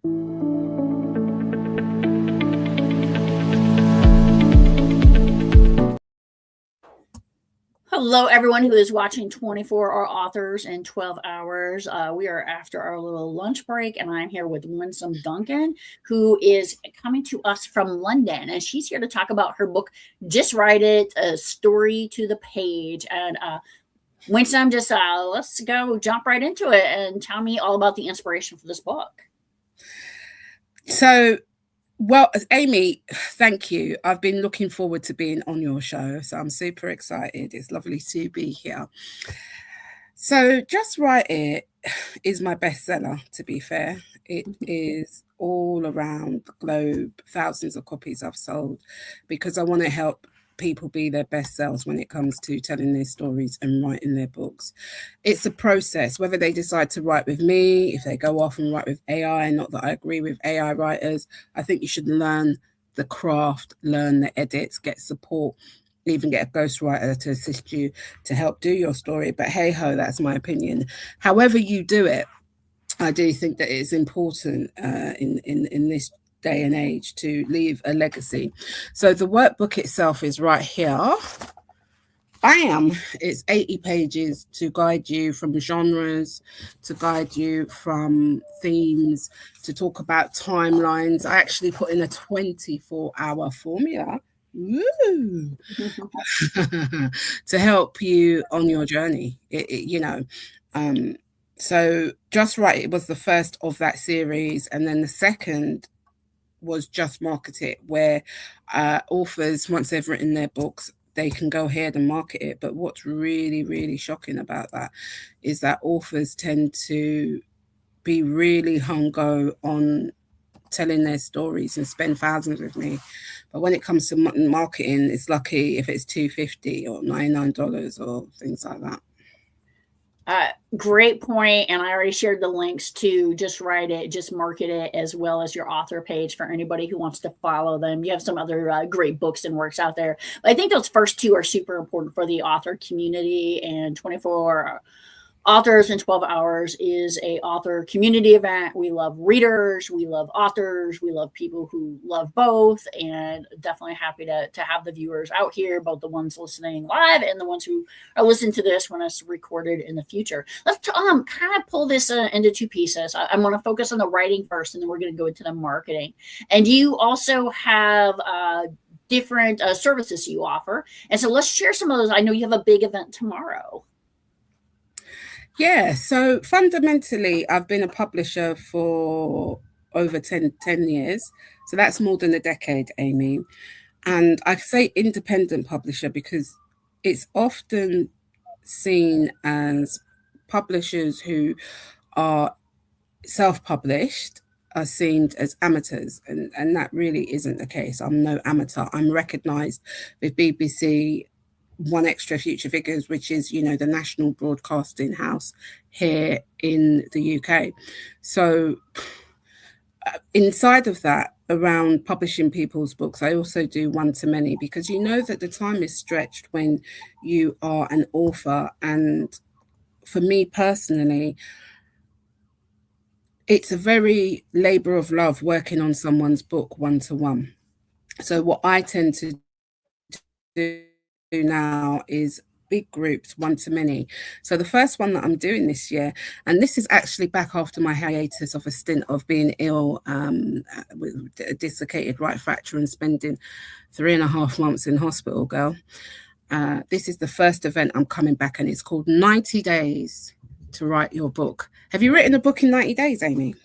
Hello, everyone who is watching 24 Hour Authors in 12 Hours. We are after our little lunch break, and I'm here with Winsome Duncan, who is coming to us from London. And she's here to talk about her book, Just Write It, A Story to the Page. And Winsome, let's go jump right into it and tell me all about the inspiration for this book. So, well, Amy, thank you. I've been looking forward to being on your show, so I'm super excited. It's lovely to be here. So, Just Write It is my bestseller, to be fair. It is all around the globe, thousands of copies I've sold, because I want to help people be their best selves when it comes to telling their stories and writing their books. It's a process, whether they decide to write with me, if they go off and write with AI. Not that I agree with AI writers. I think you should learn the craft, learn the edits, get support, even get a ghostwriter to assist you to help do your story. But hey ho, that's my opinion. However you do it, I do think that it's important in this day and age to leave a legacy. So the workbook itself is right here. Bam! It's 80 pages to guide you from genres, to guide you from themes, to talk about timelines. I actually put in a 24-hour formula. Woo! To help you on your journey. So Just Write It was the first of that series, and then the second was Just Market It, where authors, once they've written their books, they can go ahead and market it. But what's really, really shocking about that is that authors tend to be really hung-go on telling their stories and spend thousands with me. But when it comes to marketing, it's lucky if it's $250 or $99 or things like that. Great point. And I already shared the links to Just Write It, Just Market It, as well as your author page for anybody who wants to follow them. You have some other great books and works out there. But I think those first two are super important for the author community, and 24 Authors in 12 Hours is a author community event. We love readers, we love authors, we love people who love both, and definitely happy to have the viewers out here, both the ones listening live and the ones who are listening to this when it's recorded in the future. Let's kind of pull this into two pieces. I'm going to focus on the writing first, and then we're going to go into the marketing. And you also have different services you offer. And so let's share some of those. I know you have a big event tomorrow. Yeah, so fundamentally, I've been a publisher for over 10 years. So that's more than a decade, Amy. And I say independent publisher because it's often seen as publishers who are self-published are seen as amateurs, and that really isn't the case. I'm no amateur. I'm recognised with BBC, One Extra Future Figures, which is, the national broadcasting house here in the UK. So inside of that, around publishing people's books, I also do one-to-many, because you know that the time is stretched when you are an author. And for me personally, it's a very labor of love working on someone's book one-to-one. So what I tend to do now is big groups, one-to-many. So the first one that I'm doing this year, and this is actually back after my hiatus of a stint of being ill with a dislocated right fracture and spending 3.5 months in hospital, girl. This is the first event I'm coming back, and it's called 90 Days to Write Your Book. Have you written a book in 90 days, Amy?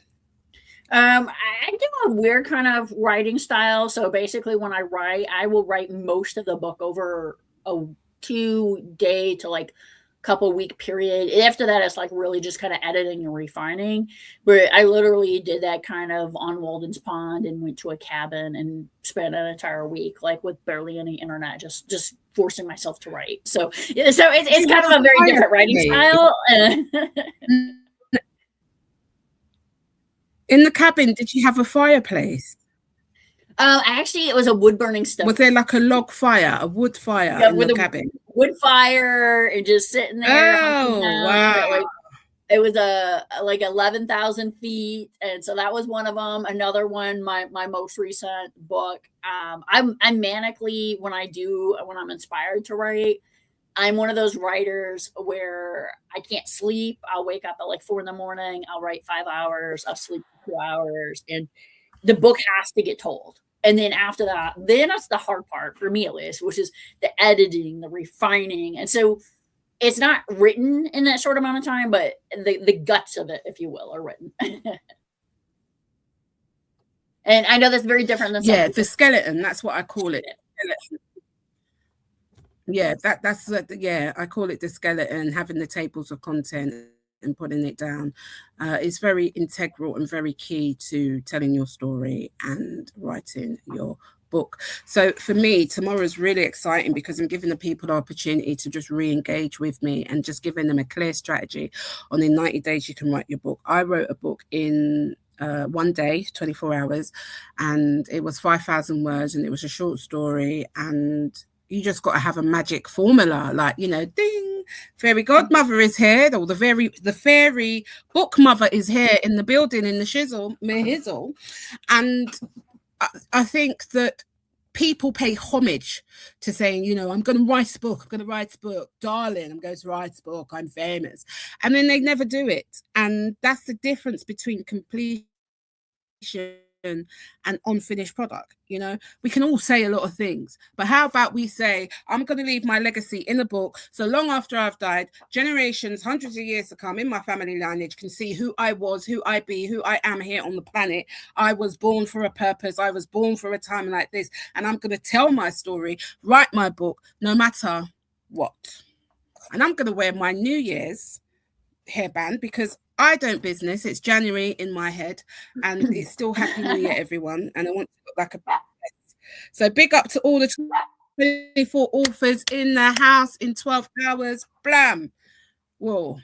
I do a weird kind of writing style. So basically when I write, I will write most of the book over a 2-day to couple week period. After that, it's really just kind of editing and refining. But I literally did that kind of on Walden's Pond and went to a cabin and spent an entire week with barely any internet, just forcing myself to write. So it's kind of a very different writing style. In the cabin, did you have a fireplace? Actually, it was a wood burning stove. Was there a log fire, a wood fire in the cabin? Wood fire and just sitting there. Oh, wow. It was like 11,000 feet, and so that was one of them. Another one, my most recent book. I'm manically when I'm inspired to write. I'm one of those writers where I can't sleep. I'll wake up at like 4 in the morning. I'll write 5 hours. I'll sleep 2 hours, and the book has to get told. And then after that, then that's the hard part for me at least, which is the editing, the refining. And so it's not written in that short amount of time, but the guts of it, if you will, are written. And I know that's very different than Yeah, the skeleton, that's what I call it. Yeah, that's yeah, I call it the skeleton, having the tables of content and putting it down. Is very integral and very key to telling your story and writing your book. So for me, tomorrow is really exciting because I'm giving the people the opportunity to just re-engage with me and just giving them a clear strategy on in 90 days you can write your book. I wrote a book in 1 day, 24 hours, and it was 5,000 words, and it was a short story, and you just got to have a magic formula, like, you know, ding, fairy godmother is here, or the fairy book mother is here in the building, in the shizzle, mehizzle. And I think that people pay homage to saying, you know, I'm going to write a book, darling, I'm going to write a book, I'm famous. And then they never do it. And that's the difference between completion and unfinished product. You know, we can all say a lot of things, but how about we say, I'm going to leave my legacy in a book, so long after I've died, generations, hundreds of years to come in my family lineage can see who I was, who I be, who I am here on the planet. I was born for a purpose. I was born for a time like this, and I'm going to tell my story, write my book, no matter what. And I'm going to wear my New Year's hairband because I don't business. It's January in my head, and it's still Happy New Year, everyone. And I want to look like a best. So big up to all the 24 authors in the house in 12 hours. Blam. Whoa.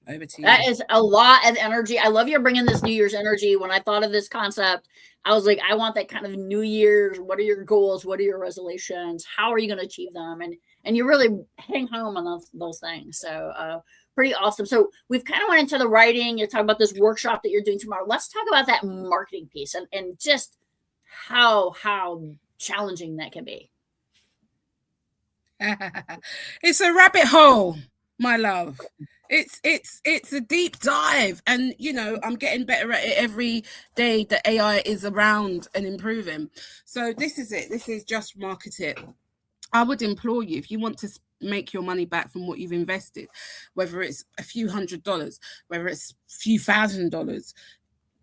Over to you. That is a lot of energy. I love you're bringing this New Year's energy. When I thought of this concept, I was like, I want that kind of New Year's. What are your goals? What are your resolutions? How are you going to achieve them? And you really hang home on those things. So pretty awesome. So we've kind of went into the writing. You're talking about this workshop that you're doing tomorrow. Let's talk about that marketing piece and just how challenging that can be. It's a rabbit hole, my love. It's a deep dive, and you know, I'm getting better at it every day that AI is around and improving. So this is it. This is just market it. I would implore you, if you want to make your money back from what you've invested, whether it's a few $100s, whether it's a few $1,000s,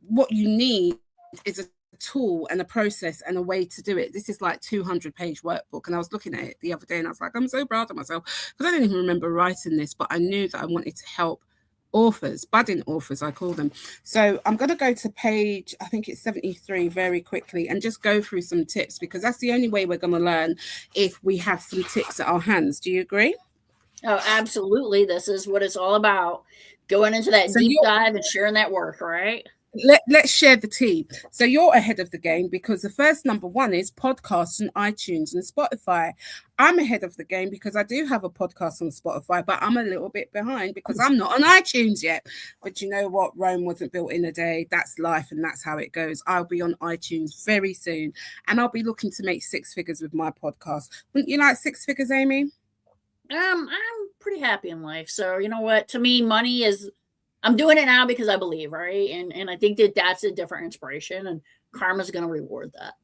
what you need is a tool and a process and a way to do it. This is like 200-page workbook, and I was looking at it the other day and I was like, I'm so proud of myself, because I didn't even remember writing this, but I knew that I wanted to help authors, budding authors, I call them. So I'm going to go to page, I think it's 73, very quickly, and just go through some tips, because that's the only way we're going to learn, if we have some tips at our hands. Do you agree? Oh, absolutely. This is what it's all about. Going into that deep dive and sharing that work, right? Let's share the tea. So you're ahead of the game, because the first number one is podcasts on iTunes and Spotify. I'm ahead of the game because I do have a podcast on Spotify, but I'm a little bit behind because I'm not on iTunes yet. But you know what? Rome wasn't built in a day. That's life, and that's how it goes. I'll be on iTunes very soon, and I'll be looking to make 6 figures with my podcast. Wouldn't you like 6 figures, Amy? I'm pretty happy in life. So you know what? To me, money is, I'm doing it now because I believe, right? And I think that that's a different inspiration, and karma's going to reward that.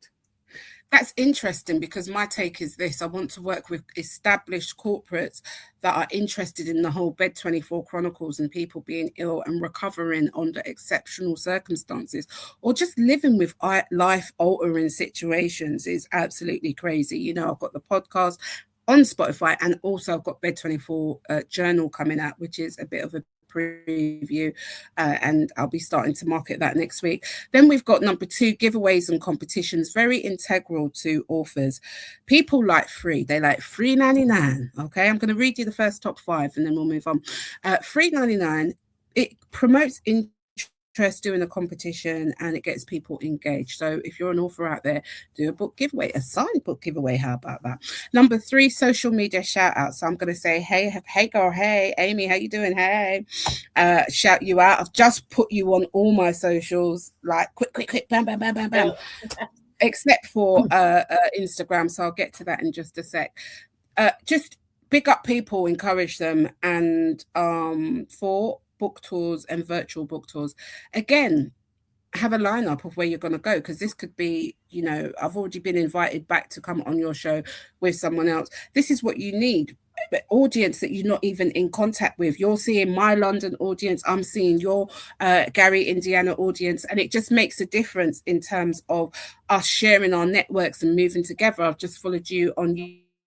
That's interesting, because my take is this: I want to work with established corporates that are interested in the whole Bed 24 Chronicles and people being ill and recovering under exceptional circumstances, or just living with life-altering situations is absolutely crazy. You know, I've got the podcast on Spotify, and also I've got Bed 24 journal coming out, which is a bit of a preview, and I'll be starting to market that next week. Then we've got number 2, giveaways and competitions, very integral to authors. People like free, they like $3.99. Okay, I'm going to read you the first top 5 and then we'll move on. $3.99, it promotes interest interest doing a competition, and it gets people engaged. So if you're an author out there, do a book giveaway, a signed book giveaway. How about that? Number 3, social media shout out. So I'm going to say, hey girl, hey Amy, how you doing? Hey, shout you out. I've just put you on all my socials, like quick, bam, bam, bam, bam, bam. Except for Instagram. So I'll get to that in just a sec. Just big up people, encourage them, and for book tours and virtual book tours, again, have a lineup of where you're going to go, because this could be, you know, I've already been invited back to come on your show with someone else. This is what you need. Audience that you're not even in contact with. You're seeing my London audience, I'm seeing your Gary, Indiana audience, and it just makes a difference in terms of us sharing our networks and moving together. I've just followed you on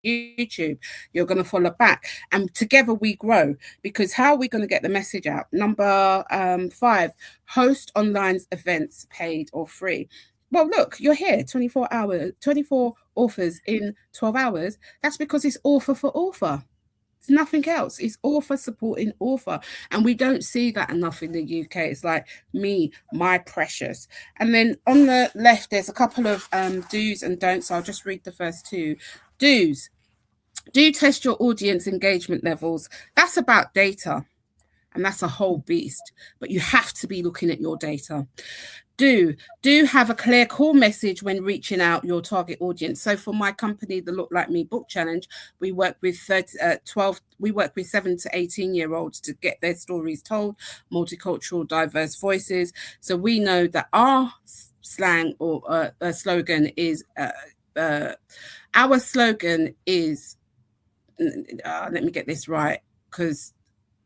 YouTube, you're going to follow back, and together we grow. Because how are we going to get the message out? Number 5, host online events, paid or free. Well, look, you're here 24 authors in 12 hours. That's because it's author for author. It's nothing else. It's author supporting author. And we don't see that enough in the UK. It's like me, my precious. And then on the left, there's a couple of do's and don'ts. I'll just read the first 2. Do's. Do test your audience engagement levels. That's about data. And that's a whole beast. But you have to be looking at your data. Do have a clear core message when reaching out your target audience. So for my company, the Look Like Me Book Challenge, we work with 7 to 18-year-olds to get their stories told, multicultural, diverse voices. So we know that our slang or slogan is, our slogan is, let me get this right, because,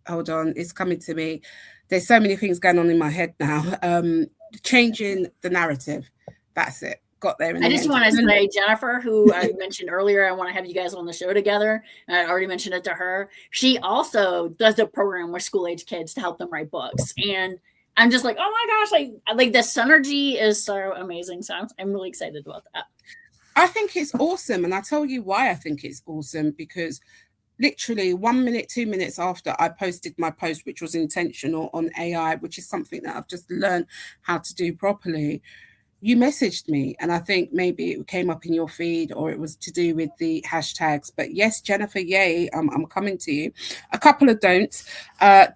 hold on, it's coming to me. There's so many things going on in my head now. Changing the narrative. That's it. Got there. I just want to say, Jennifer, who I mentioned earlier, I want to have you guys on the show together. And I already mentioned it to her. She also does a program with school-age kids to help them write books. And I'm just like, oh my gosh, like the synergy is so amazing. So I'm really excited about that. I think it's awesome. And I'll tell you why I think it's awesome, because literally 1 minute, 2 minutes after I posted my post, which was intentional on AI, which is something that I've just learned how to do properly, you messaged me. And I think maybe it came up in your feed, or it was to do with the hashtags. But yes, Jennifer, yay, I'm coming to you. A couple of don'ts.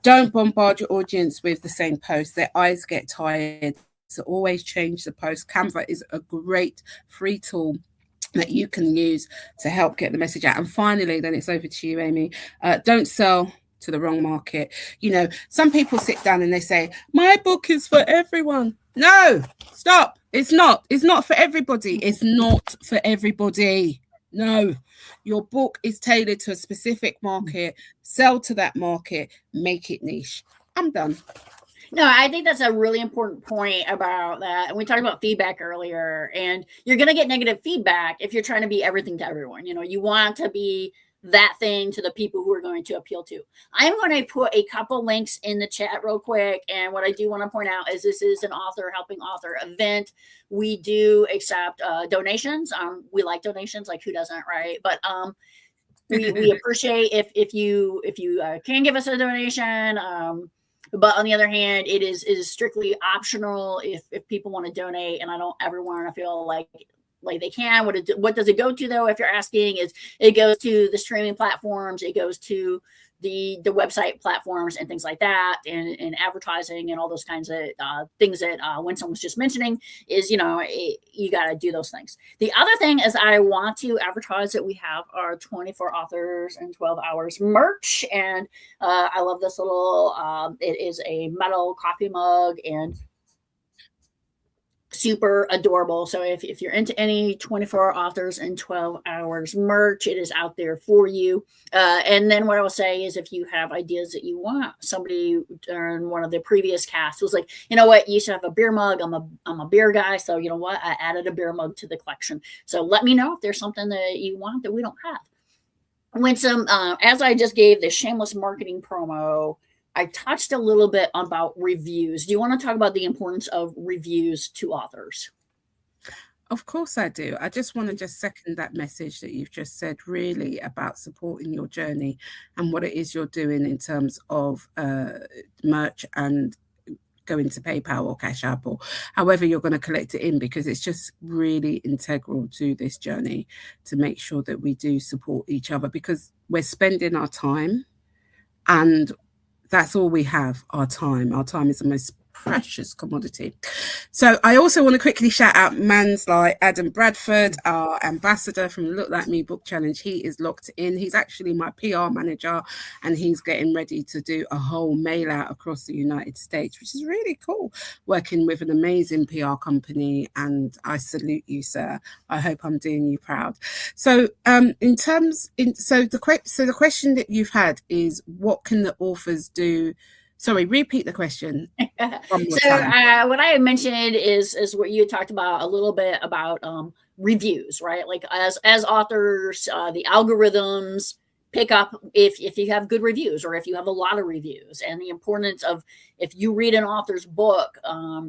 Don't bombard your audience with the same post. Their eyes get tired. So always change the post. Canva is a great free tool that you can use to help get the message out. And finally, then it's over to you, Amy. Don't sell to the wrong market. You know, some people sit down and they say, my book is for everyone. No, stop. It's not. It's not for everybody. It's not for everybody. No, your book is tailored to a specific market. Sell to that market. Make it niche. I'm done. No, I think that's a really important point about that. And we talked about feedback earlier, and you're going to get negative feedback if you're trying to be everything to everyone. You know, you want to be that thing to the people who are going to appeal to. I'm going to put a couple links in the chat real quick. And what I do want to point out is this is an author helping author event. We do accept donations. We like donations, like who doesn't, right? But we appreciate if you can give us a donation. But on the other hand, it is strictly optional if people want to donate, and I don't ever want to feel like they can. What does it go to, though? If you're asking, is it goes to the streaming platforms, it goes to the website platforms and things like that, and advertising and all those kinds of things that Winsome was just mentioning is, you know, you got to do those things. The other thing is I want to advertise that we have our 24 authors in 12 hours merch, and I love this little, it is a metal coffee mug and super adorable. So if you're into any 24 authors in 12 hours merch, it is out there for you. And then what I will say is, if you have ideas that you want, somebody during one of the previous casts was like, you know what, you should have a beer mug. I'm a beer guy. So you know what, I added a beer mug to the collection. So let me know if there's something that you want that we don't have. Winsome, as I just gave the shameless marketing promo, I touched a little bit about reviews. Do you want to talk about the importance of reviews to authors? Of course I do. I just want to just second that message that you've just said, really about supporting your journey and what it is you're doing in terms of merch and go into PayPal or Cash App or however you're going to collect it in, because it's just really integral to this journey to make sure that we do support each other, because we're spending our time, and that's all we have, our time. Our time is the most precious commodity. So I also want to quickly shout out mans like Adam Bradford, our ambassador from Look Like Me Book Challenge. He is locked in. He's actually my PR manager, and he's getting ready to do a whole mail out across the United States, which is really cool, working with an amazing PR company. And I salute you, sir. I hope I'm doing you proud. So the question that you've had is, what can the authors do? Sorry, repeat the question. So what I had mentioned is what you talked about a little bit about reviews, right? Like as authors, the algorithms pick up if you have good reviews or if you have a lot of reviews, and the importance of, if you read an author's book,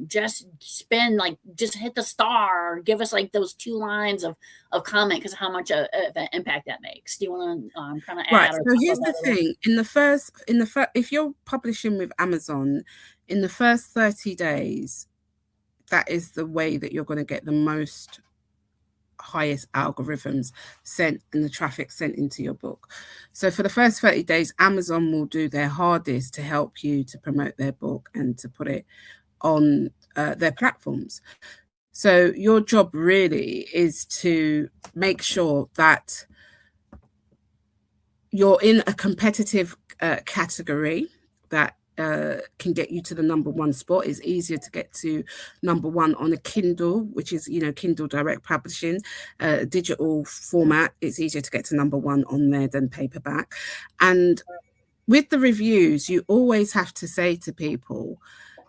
just hit the star, give us like those 2 lines of comment, because how much of an impact that makes. Do you want to kind of add? Right. So here's the thing: if you're publishing with Amazon, in the first 30 days, that is the way that you're going to get the most highest algorithms sent and the traffic sent into your book. So for the first 30 days, Amazon will do their hardest to help you to promote their book and to put it on their platforms. So your job really is to make sure that you're in a competitive category that can get you to the #1 spot. It's easier to get to #1 on a Kindle, which is, Kindle Direct Publishing, digital format. It's easier to get to #1 on there than paperback. And with the reviews, you always have to say to people,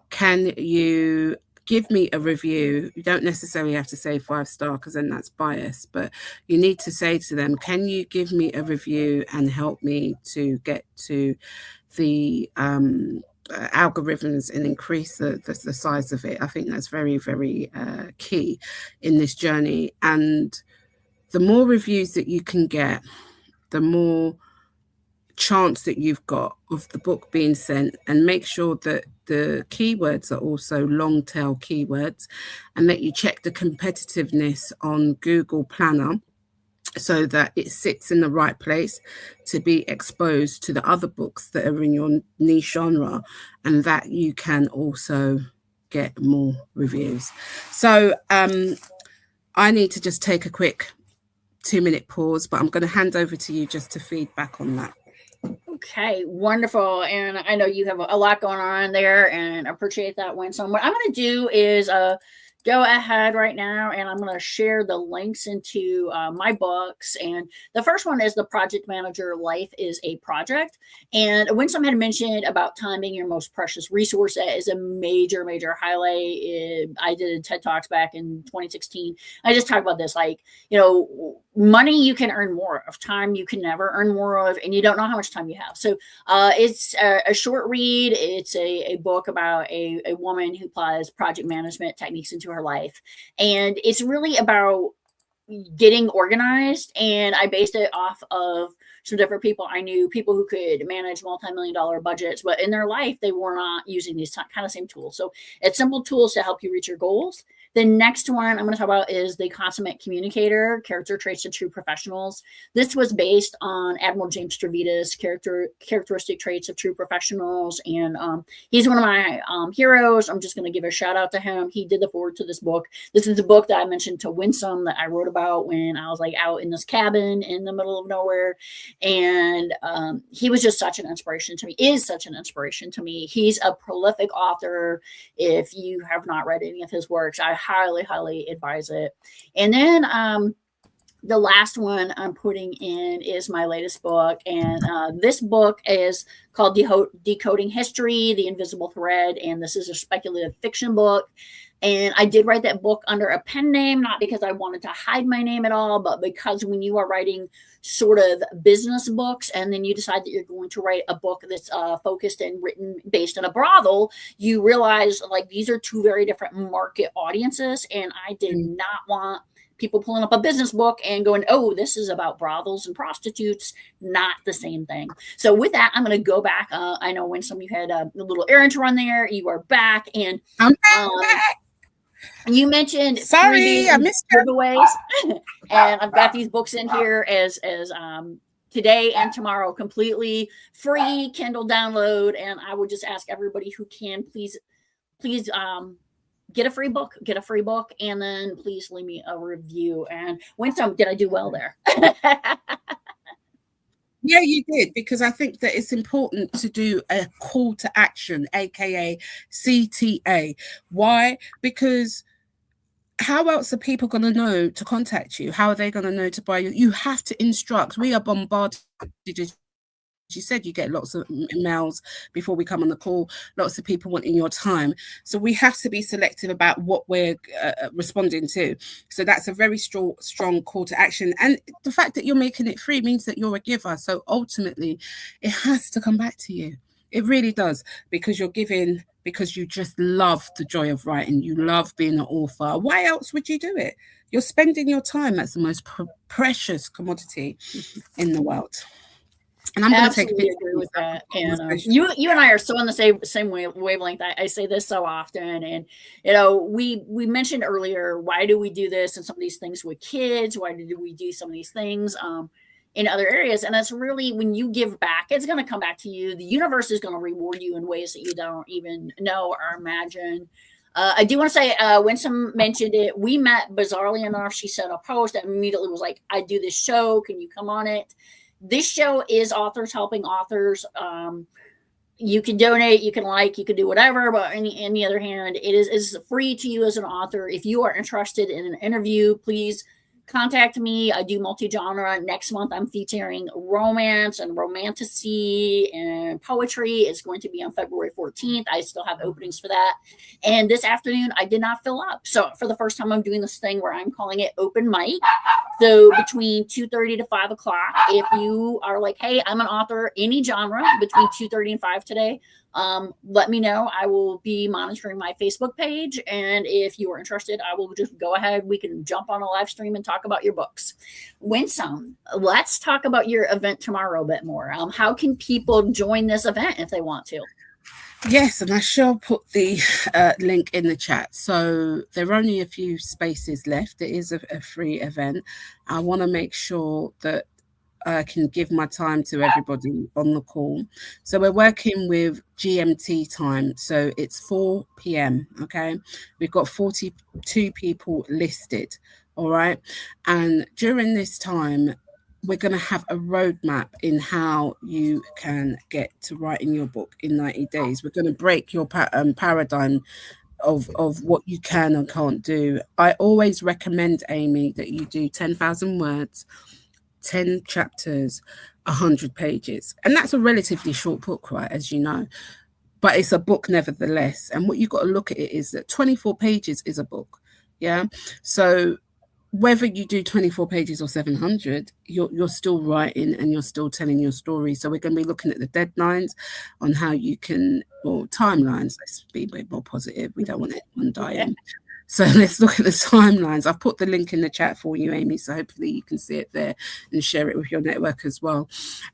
can you give me a review? You don't necessarily have to say 5-star, because then that's bias, but you need to say to them, can you give me a review and help me to get to the algorithms and increase the size of it? I think that's very, very key in this journey. And the more reviews that you can get, the more chance that you've got of the book being sent. And make sure that the keywords are also long tail keywords, and that you check the competitiveness on Google Planner, so that it sits in the right place to be exposed to the other books that are in your niche genre, and that you can also get more reviews. So I need to just take a quick 2-minute pause, but I'm going to hand over to you just to feedback on that. Okay, wonderful. And I know you have a lot going on there, and I appreciate that, Winsome. What I'm going to do is go ahead right now, and I'm going to share the links into my books. And the first one is The Project Manager: Life is a Project. And Winsome had mentioned about time being your most precious resource. That is a major, major highlight. I did TED Talks back in 2016. I just talked about this, money you can earn more of, time you can never earn more of, and you don't know how much time you have. So it's a short read. It's a book about a woman who applies project management techniques into her life, and it's really about getting organized. And I based it off of some different people I knew, people who could manage multi-million-dollar budgets, but in their life they were not using these kind of same tools. So it's simple tools to help you reach your goals. The next one I'm going to talk about is The Consummate Communicator: Character Traits of True Professionals. This was based on Admiral James Stavridis' characteristic traits of true professionals. And he's one of my heroes. I'm just going to give a shout out to him. He did the foreword to this book. This is the book that I mentioned to Winsome that I wrote about when I was out in this cabin in the middle of nowhere. And he was just such an inspiration to me, is such an inspiration to me. He's a prolific author. If you have not read any of his works, I highly, highly advise it. And then the last one I'm putting in is my latest book. And this book is called Decoding History: The Invisible Thread. And this is a speculative fiction book. And I did write that book under a pen name, not because I wanted to hide my name at all, but because when you are writing sort of business books, and then you decide that you're going to write a book that's focused and written based on a brothel, you realize these are two very different market audiences. And I did not want people pulling up a business book and going, oh, this is about brothels and prostitutes. Not the same thing. So with that, I'm going to go back. I know Winsome, you had a little errand to run there. You are back, and I'm back. You mentioned sorry, I missed giveaways, and I've got these books in here as today and tomorrow, completely free Kindle download. And I would just ask everybody who can, please get a free book, and then please leave me a review. And Winsome, did I do well there? Yeah, you did, because I think that it's important to do a call to action, aka CTA. Why? Because how else are people going to know to contact you? How are they going to know to buy you? You have to instruct. We are bombarded. You said you get lots of emails before we come on the call, lots of people wanting your time. So we have to be selective about what we're responding to. So that's a very strong call to action. And the fact that you're making it free means that you're a giver. So ultimately, it has to come back to you. It really does, because you're giving, because you just love the joy of writing. You love being an author. Why else would you do it? You're spending your time. That's the most precious commodity in the world. And I'm going to take a bit agree with that. And you and I are so on the same wavelength. I say this so often, and we mentioned earlier, why do we do this and some of these things with kids? Why do we do some of these things in other areas? And that's really, when you give back, it's going to come back to you. The universe is going to reward you in ways that you don't even know or imagine. I do want to say, Winsome mentioned it. We met, bizarrely enough. She sent a post that immediately was like, I do this show. Can you come on it? This show is authors helping authors. You can donate, you can you can do whatever, but on the other hand, it is free to you as an author. If you are interested in an interview, please contact me. I do multi-genre. Next month, I'm featuring romance and romantasy and poetry. It's going to be on February 14th. I still have openings for that. And this afternoon, I did not fill up. So for the first time, I'm doing this thing where I'm calling it open mic. So between 2:30 to 5 o'clock, if you are like, hey, I'm an author, any genre, between 2:30 and 5 today, let me know. I will be monitoring my Facebook page. And if you are interested, I will just go ahead. We can jump on a live stream and talk about your books. Winsome, let's talk about your event tomorrow a bit more. How can people join this event if they want to? Yes, and I shall put the link in the chat. So there are only a few spaces left. It is a free event. I want to make sure that I can give my time to everybody on the call. So we're working with GMT time. So it's 4 p.m. Okay. We've got 42 people listed. All right. And during this time, we're going to have a roadmap in how you can get to writing your book in 90 days. We're going to break your paradigm of what you can and can't do. I always recommend, Amy, that you do 10,000 words, 10 chapters, 100 pages. And that's a relatively short book, right, as you know. But it's a book nevertheless. And what you've got to look at it is that 24 pages is a book. Yeah. So whether you do 24 pages or 700, you're still writing and you're still telling your story. So we're going to be looking at the deadlines on how you can, or timelines. Let's be a bit more positive. We don't want anyone dying. So let's look at the timelines. I've put the link in the chat for you, Amy, so hopefully you can see it there and share it with your network as well.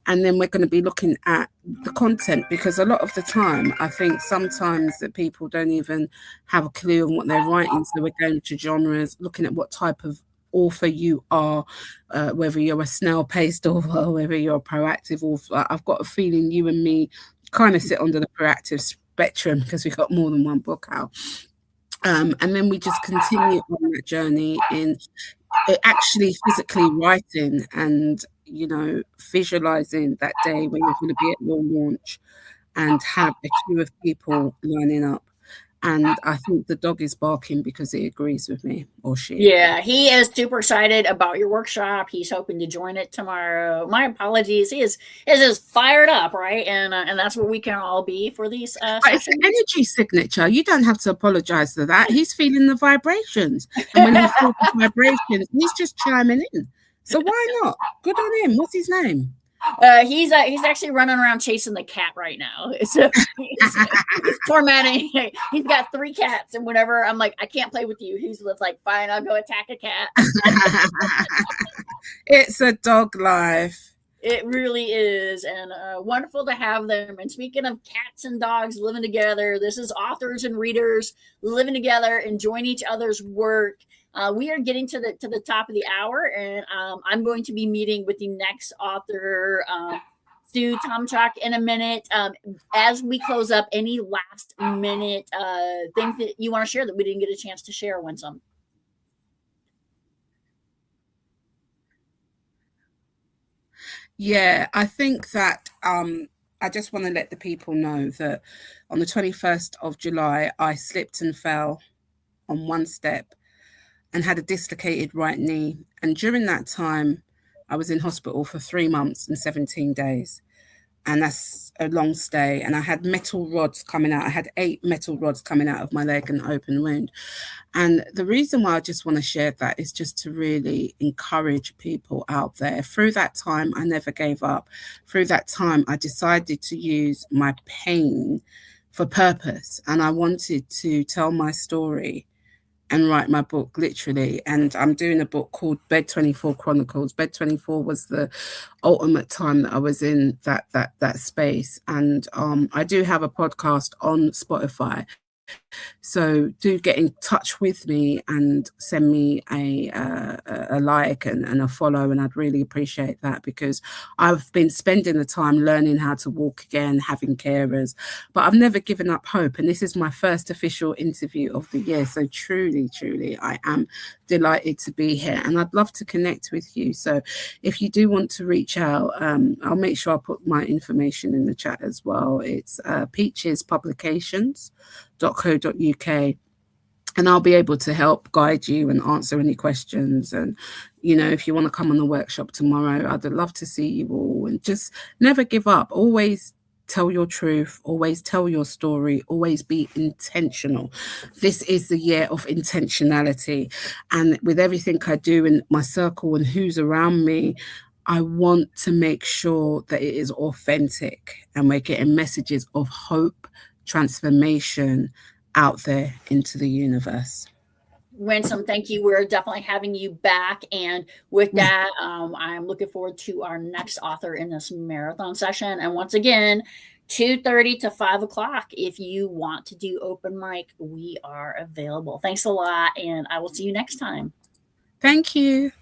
And then we're going to be looking at the content, because a lot of the time, I think sometimes that people don't even have a clue on what they're writing. So we're going to genres, looking at what type of author you are, whether you're a snail-paced author or whether you're a proactive author. I've got a feeling you and me kind of sit under the proactive spectrum because we've got more than one book out. And then we just continue on that journey in actually physically writing and, visualizing that day when you're going to be at your launch and have a queue of people lining up. And I think the dog is barking because he agrees with me, or she. Yeah, he is super excited about your workshop. He's hoping to join it tomorrow. My apologies. He is fired up, right? And that's what we can all be for these. It's an energy signature. You don't have to apologize for that. He's feeling the vibrations, and when he feels the vibrations, he's just chiming in. So why not? Good on him. What's his name? He's actually running around chasing the cat right now. So he's tormenting. He's got 3 cats, and whenever I'm like, I can't play with you, he's like, fine, I'll go attack a cat. It's a dog life. It really is, and wonderful to have them. And speaking of cats and dogs living together, this is authors and readers living together, enjoying each other's work. We are getting to the top of the hour, and I'm going to be meeting with the next author, Sue Tomchak, in a minute. As we close up, any last minute things that you want to share that we didn't get a chance to share, Winsome? Yeah, I think that I just want to let the people know that on the 21st of July, I slipped and fell on one step and had a dislocated right knee. And during that time, I was in hospital for 3 months and 17 days. And that's a long stay. And I had metal rods coming out. I had 8 metal rods coming out of my leg, an open wound. And the reason why I just want to share that is just to really encourage people out there. Through that time, I never gave up. Through that time, I decided to use my pain for purpose. And I wanted to tell my story and write my book, literally. And I'm doing a book called Bed 24 Chronicles. Bed 24 was the ultimate time that I was in that space. And I do have a podcast on Spotify. So do get in touch with me and send me a like and a follow, and I'd really appreciate that, because I've been spending the time learning how to walk again, having carers, but I've never given up hope. And this is my first official interview of the year. So truly, truly, I am delighted to be here, and I'd love to connect with you. So if you do want to reach out, I'll make sure I put my information in the chat as well. It's peachespublications.co.uk, and I'll be able to help guide you and answer any questions. And if you want to come on the workshop tomorrow, I'd love to see you all. And just never give up. Always tell your truth, always tell your story, always be intentional. This is the year of intentionality, and with everything I do in my circle and who's around me, I want to make sure that it is authentic, and we're getting messages of hope, transformation out there into the universe. Winsome, thank you. We're definitely having you back. And with that, I'm looking forward to our next author in this marathon session. And once again, 2:30 to 5 o'clock. If you want to do open mic, we are available. Thanks a lot, and I will see you next time. Thank you.